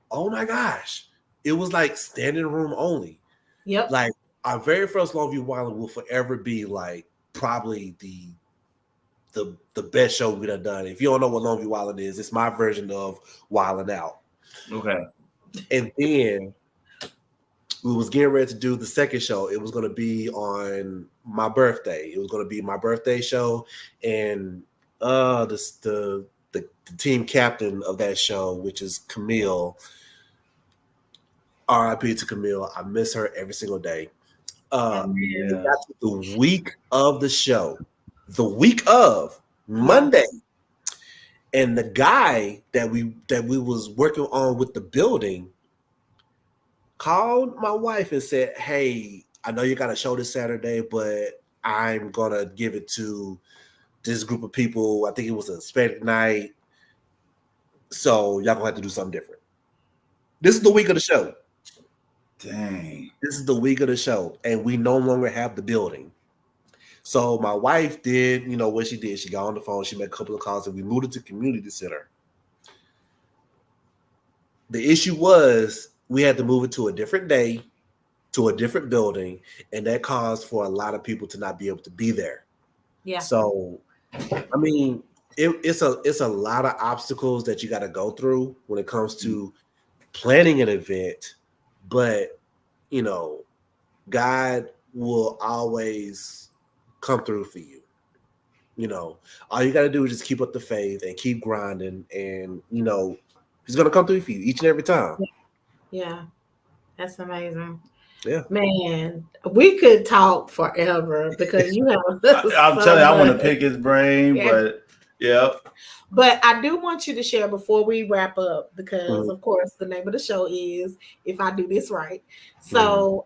oh my gosh, it was like standing room only. Yep. Like our very first Longview Wilding will forever be like probably the best show we've done. If you don't know what Longview Wilding is, it's my version of Wilding Out. Okay. And then we was getting ready to do the second show. It was going to be on my birthday. It was going to be my birthday show, and the team captain of that show, which is Camille. R.I.P. to Camille. I miss her every single day. That's the week of the show, the week of Monday. And the guy that we was working on with the building called my wife and said, hey, I know you got a show this Saturday, but I'm going to give it to this group of people. I think it was a Hispanic night. So y'all going to have to do something different. This is the week of the show. Dang. This is the week of the show. And we no longer have the building. So my wife did, what she did. She got on the phone. She made a couple of calls, and we moved it to community center. The issue was we had to move it to a different day, to a different building, and that caused for a lot of people to not be able to be there. Yeah. So, I mean, it's a lot of obstacles that you got to go through when it comes to planning an event, but you know, God will always come through for you. You know, all you got to do is just keep up the faith and keep grinding, and you know, He's gonna come through for you each and every time. Yeah, that's amazing. Yeah. Man, we could talk forever because you have I'm so telling you, I want to much. pick his brain, Yeah. but yeah. But I do want you to share before we wrap up, because Mhm. of course the name of the show is If I Do This Right. So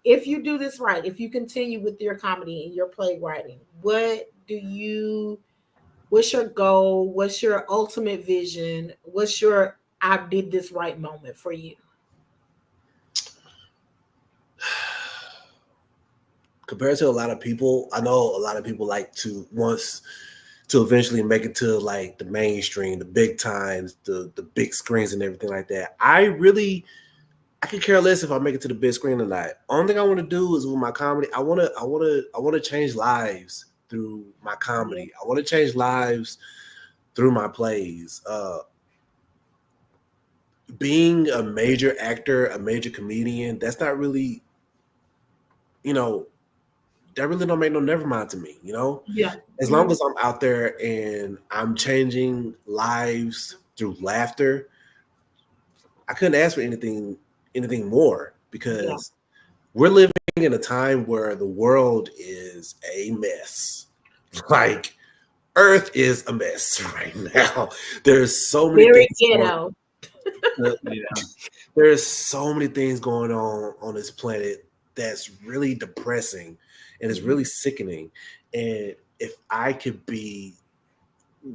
if you do this right, if you continue with your comedy and your playwriting, what's your goal? What's your ultimate vision? What's your I did this right moment for you? Compared to a lot of people, I know a lot of people like to wants to eventually make it to like the mainstream, the big times, the big screens and everything like that. I could care less if I make it to the big screen or not. Only thing I want to do is with my comedy. I want to change lives through my comedy. I want to change lives through my plays. Being a major actor, a major comedian, that's not really, you know, that really don't make no never mind to me, you know? Yeah. As long as I'm out there and I'm changing lives through laughter, I couldn't ask for anything more because we're living in a time where the world is a mess. Like Earth is a mess right now. There's so many Very things ghetto. Yeah. there's so many things going on this planet that's really depressing and it's really sickening. And if I could be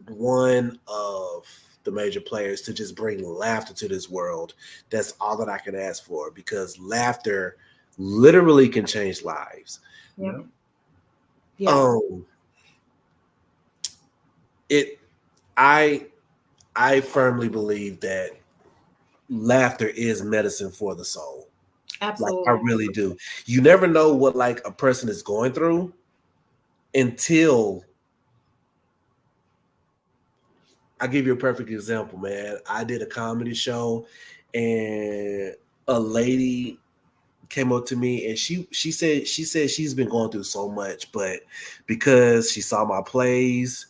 one of the major players to just bring laughter to this world, that's all that I can ask for, because laughter literally can change lives. Yeah. Um, it, I, I firmly believe that laughter is medicine for the soul. Like I Absolutely. really do. You never know what like a person is going through until I give you a perfect example, man. I did a comedy show and a lady came up to me and she said she's been going through so much, but because she saw my plays,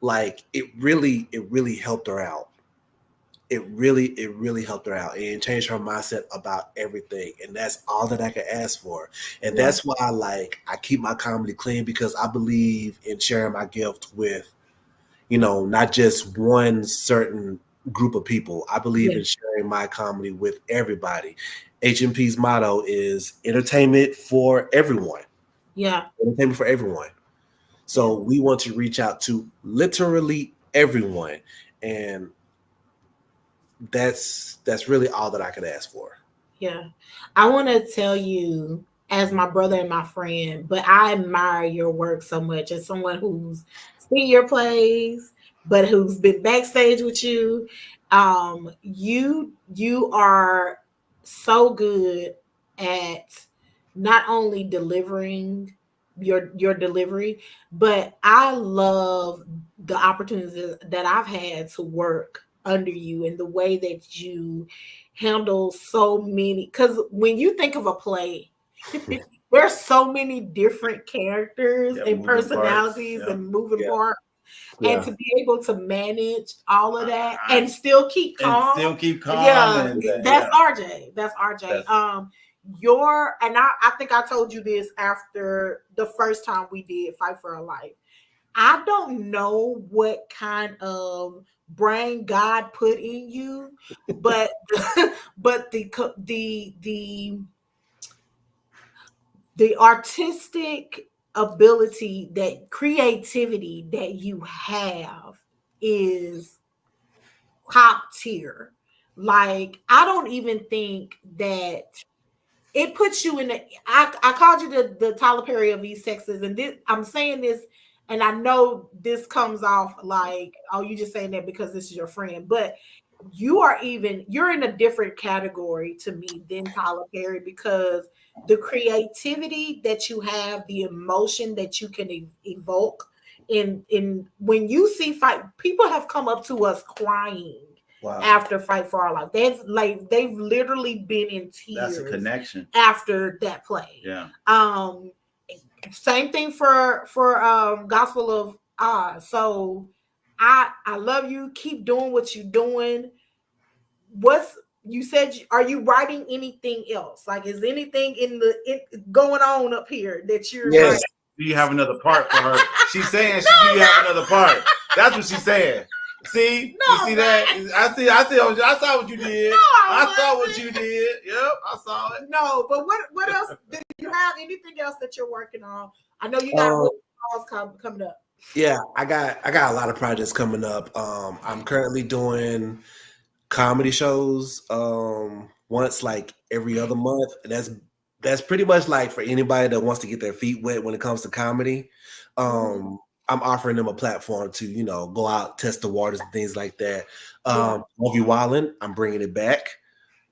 like it really helped her out. It really helped her out and changed her mindset about everything. And that's all that I could ask for. And Yeah. that's why like I keep my comedy clean, because I believe in sharing my gift with, you know, not just one certain group of people. I believe Yeah. in sharing my comedy with everybody. HMP's motto is entertainment for everyone. Yeah. Entertainment for everyone. Yeah. So we want to reach out to literally everyone. And that's really all that I could ask for. Yeah. I want to tell you, as my brother and my friend, but I admire your work so much as someone who's seen your plays, but who's been backstage with you. You are so good at not only delivering your delivery, but I love the opportunities that I've had to work under you and the way that you handle so many, because when you think of a play there's so many different characters Yeah, and moving parts. personalities Yeah. and moving Yeah. parts, and Yeah. to be able to manage all of that and still keep And calm. still keep calm. Yeah, And that's RJ. That's RJ. That's- Your and I think I told you this after the first time we did Fight for a Life. I don't know what kind of brain God put in you, but but the artistic ability, that creativity that you have is top tier. Like I don't even think that it puts you in the I called you the Tyler Perry of East Texas, and this I'm saying this, and I know this comes off like, oh, you just saying that because this is your friend, but you're in a different category to me than Tyler Perry, because the creativity that you have, the emotion that you can evoke in when you see fight, people have come up to us crying after Fight for Our Life. They've literally been in tears. That's a connection after that play. Yeah. Same thing for Gospel of Oz. So I love you. Keep doing what you're doing. You said, are you writing anything else? Like, is anything going on up here that you're Yes. writing? Do you have another part for her? She's saying, do you have another part? That's what she's saying. See? No, you see that? I saw what you did. No, I saw what you did. Yep, I saw it. No, but what else? Do you have anything else that you're working on? I know you got coming up. Yeah, I got a lot of projects coming up. I'm currently doing comedy shows once like every other month. That's pretty much like for anybody that wants to get their feet wet when it comes to comedy. I'm offering them a platform to, go out, test the waters and things like that. Movie Wildin', I'm bringing it back.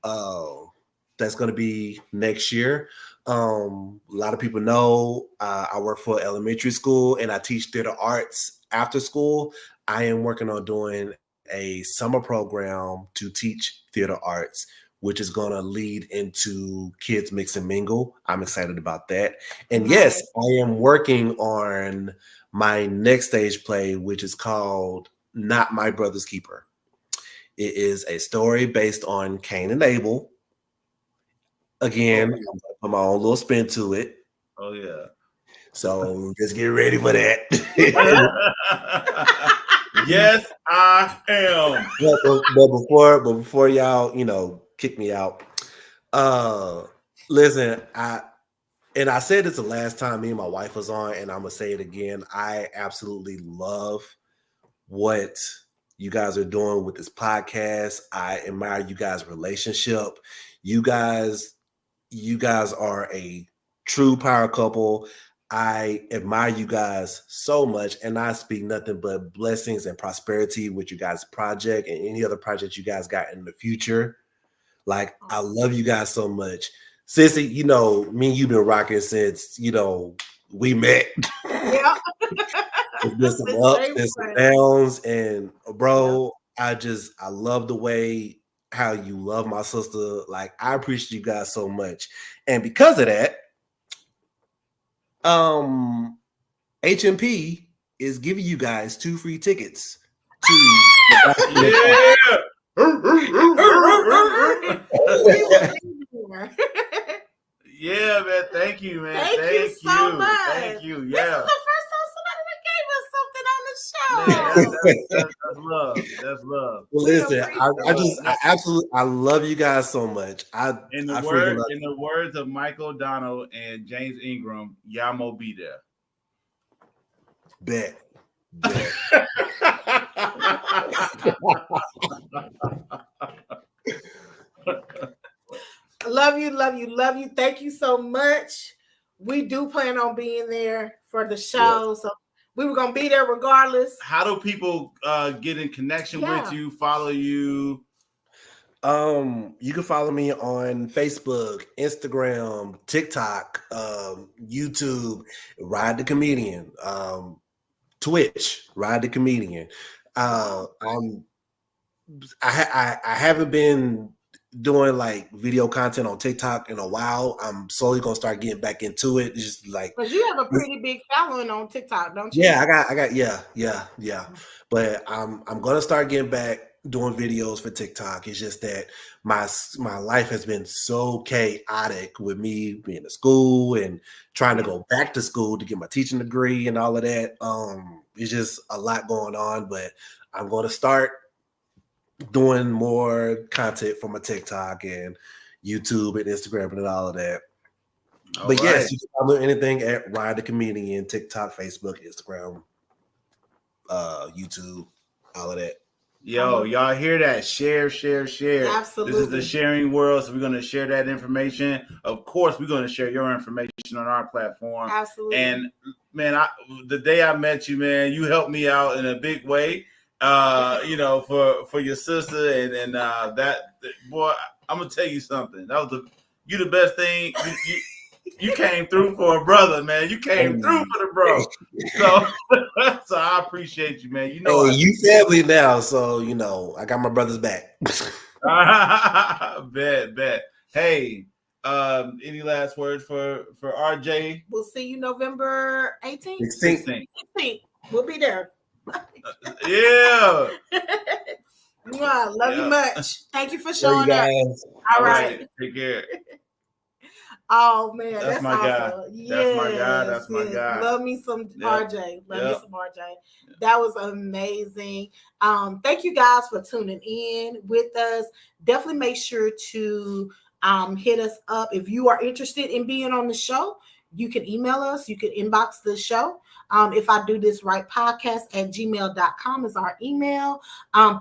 That's going to be next year. A lot of people know I work for elementary school and I teach theater arts after school. I am working on doing a summer program to teach theater arts, which is going to lead into Kids Mix and Mingle. I'm excited about that. And yes, I am working on my next stage play, which is called Not My Brother's Keeper. It is a story based on Cain and Abel. Again, I'm going to put my own little spin to it. Oh, yeah. So just get ready for that. Yes, I am. But before y'all, kick me out. Listen, I said this the last time me and my wife was on, and I'm gonna say it again. I absolutely love what you guys are doing with this podcast. I admire you guys' relationship. You guys are a true power couple. I admire you guys so much, and I speak nothing but blessings and prosperity with you guys' project and any other project you guys got in the future. Like, I love you guys so much. Sissy, me and you been rocking since, we met. Yeah. There's been some ups and some downs, and bro, I love the way how you love my sister. Like, I appreciate you guys so much. And because of that, HMP is giving you guys 2 free tickets to Yeah, man. Thank you, man. Thank you so much. Thank you. This Yeah. is the first time somebody gave us something on the show. That's love. That's love. Well, listen, I love you guys so much. In the words of Michael O'Donnell and James Ingram, Yamo be there. Bet. Love you. Thank you so much. We do plan on being there for the show. So we were gonna be there regardless. How do people get in connection with you, follow you? You can follow me on Facebook, Instagram, TikTok, YouTube, Ride the Comedian, Twitch, Ride the Comedian. I haven't been doing like video content on TikTok in a while. I'm slowly gonna start getting back into it. It's just like, because you have a pretty big following on TikTok, don't you? Yeah, I got yeah. But I'm gonna start getting back doing videos for TikTok. It's just that my life has been so chaotic with me being at school and trying to go back to school to get my teaching degree and all of that. It's just a lot going on, but I'm going to start doing more content for my TikTok and YouTube and Instagram and all of that. But yes, you can follow anything at Ride the Comedian, TikTok, Facebook, Instagram, YouTube, all of that. Yo, y'all hear that? Share. Absolutely. This is the sharing world, so we're going to share that information. Of course, we're going to share your information on our platform. Absolutely. And man, the day I met you, man, you helped me out in a big way. For your sister and that boy, I'm gonna tell you something. You the best thing. You came through for a brother, man. You came through for the bro. So, so I appreciate you, man. You know, hey, you family now, so you know I got my brother's back. bet. Hey, any last words for RJ? We'll see you November 18th. 16th. We'll be there. Yeah. Love you much. Thank you for showing up. All right. Take care. Oh man, that's my awesome. guy. That's my guy. Love me some RJ. Love me some RJ. That was amazing. Thank you guys for tuning in with us. Definitely make sure to hit us up if you are interested in being on the show. You can email us. You can inbox the show. If I do this right, podcast@gmail.com is our email.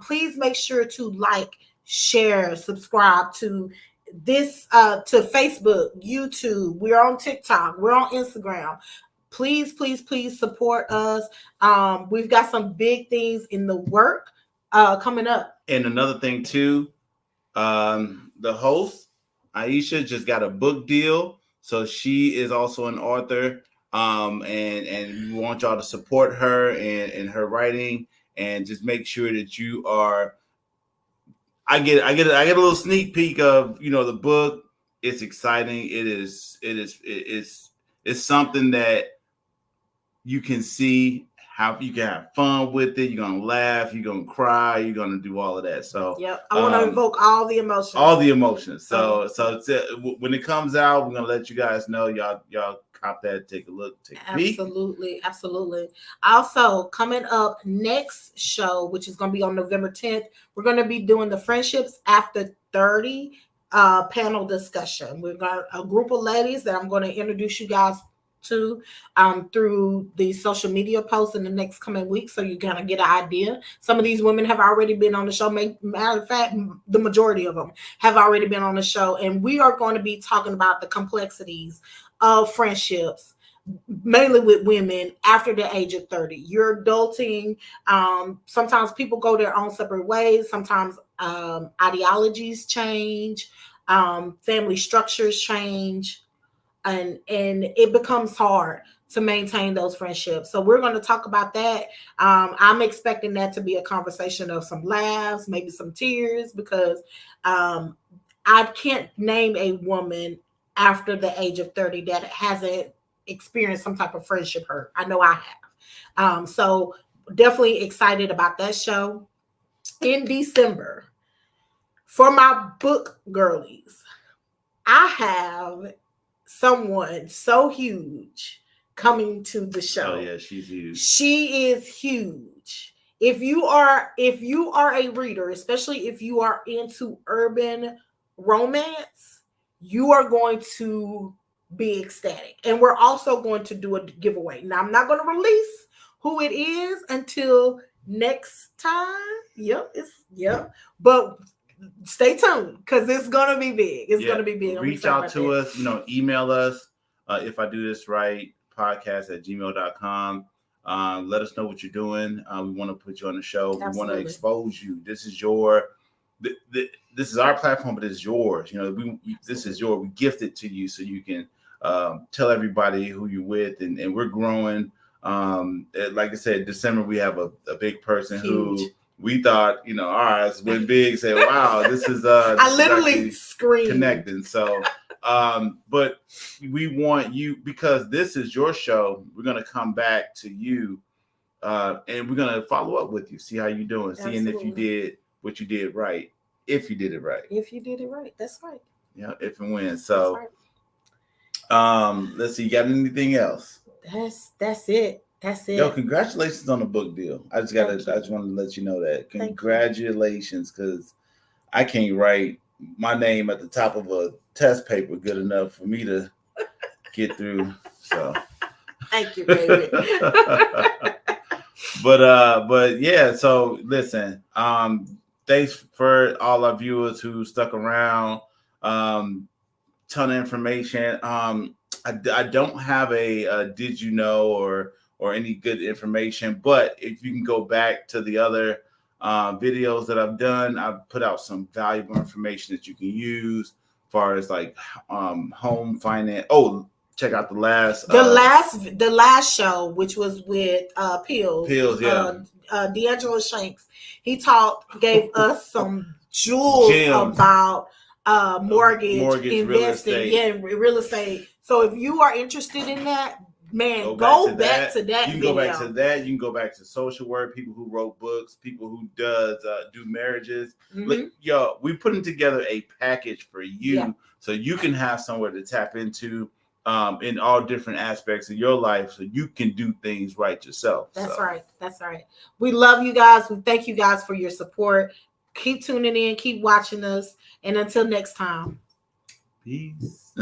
Please make sure to like, share, subscribe to this to Facebook, YouTube. We're on TikTok. We're on Instagram. Please support us. We've got some big things in the work coming up. And another thing too, the host Aisha just got a book deal, so she is also an author. And we want y'all to support her and her writing, and just make sure that you are. I get a little sneak peek of the book. It's exciting. It's something that you can see how you can have fun with it. You're gonna laugh. You're gonna cry. You're gonna do all of that. So I want to invoke all the emotions. So when it comes out, we're gonna let you guys know. Y'all cop that. Take a look. Take a peek. Absolutely. Also, coming up next show, which is going to be on November 10th, we're going to be doing the Friendships After 30 panel discussion. We've got a group of ladies that I'm going to introduce you guys to through the social media posts in the next coming weeks, so you kind of get an idea. Some of these women have already been on the show. Matter of fact, the majority of them have already been on the show, and we are going to be talking about the complexities of friendships, mainly with women after the age of 30. You're adulting. Sometimes people go their own separate ways. Sometimes ideologies change, family structures change, and it becomes hard to maintain those friendships. So we're going to talk about that. I'm expecting that to be a conversation of some laughs, maybe some tears, because I can't name a woman after the age of 30 that hasn't experienced some type of friendship hurt. I know I have. So definitely excited about that show. In December, for my book girlies, I have someone so huge coming to the show. Oh yeah, she's huge. She is huge. If you are a reader, especially if you are into urban romance, you are going to be ecstatic. And we're also going to do a giveaway. Now, I'm not going to release who it is until next time. But stay tuned, because it's going to be big. It's going to be big. Reach out to us, email us. If I do this right, podcast@gmail.com. Let us know what you're doing. We want to put you on the show. Absolutely. We want to expose you. This is this is our platform, but it's yours. This is yours. We gift it to you so you can tell everybody who you're with, and we're growing. Like I said, December we have a big person who we thought, our eyes went big. Say, wow, this is. I literally screamed connecting. So, but we want you, because this is your show. We're gonna come back to you, and we're gonna follow up with you, see how you're doing, seeing if you did what you did right. If you did it right. That's right. Yeah, if and when. So, let's see. You got anything else? That's it. Yo, congratulations on the book deal. I just wanted to let you know that. Congratulations, because I can't write my name at the top of a test paper good enough for me to get through. So thank you, baby. But yeah, so listen, thanks for all our viewers who stuck around. Ton of information. I don't have a did you know or any good information, but if you can go back to the other videos that I've done, I've put out some valuable information that you can use as far as like home finance. Oh, check out the last show, which was with Pills. D'Angelo Shanks. He gave us some jewels about mortgage investing, real estate. So if you are interested in that, man, go back to that. You can go back to that. You can go back to social work, people who wrote books, people who do marriages. Look, we're putting together a package for you so you can have somewhere to tap into in all different aspects of your life so you can do things right yourself. That's right. We love you guys. We thank you guys for your support. Keep tuning in, keep watching us, and until next time. Peace.